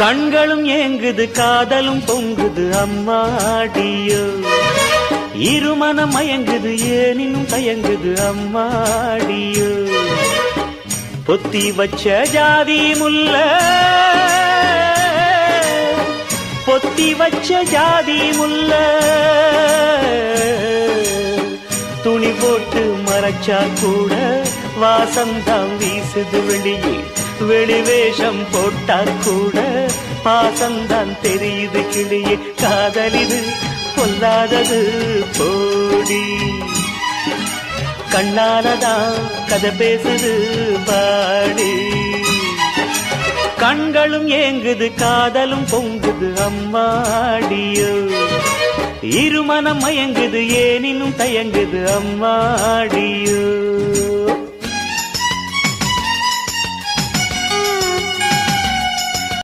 கண்களும் ஏங்குது காதலும் பொங்குது அம்மாடியோ இருமனம் மயங்குது ஏனினும் தயங்குது அம்மாடியோ பொத்தி வச்ச ஜாதி முல்ல பொத்தி வச்ச ஜாதி முல்ல துணி போட்டு மறைச்சா கூட வாசம்தான் வீசுது வெளியே வெளிவேஷம் போட்டா கூட பாசம்தான் தெரியுது கிளியே காதலிது பொல்லாதது போடி கண்ணாலதான் கதை பேசுது பாடி கண்களும் ஏங்குது காதலும் பொங்குது அம்மாடியோ இருமனம் மயங்குது ஏனினும் தயங்குது அம்மாடியோ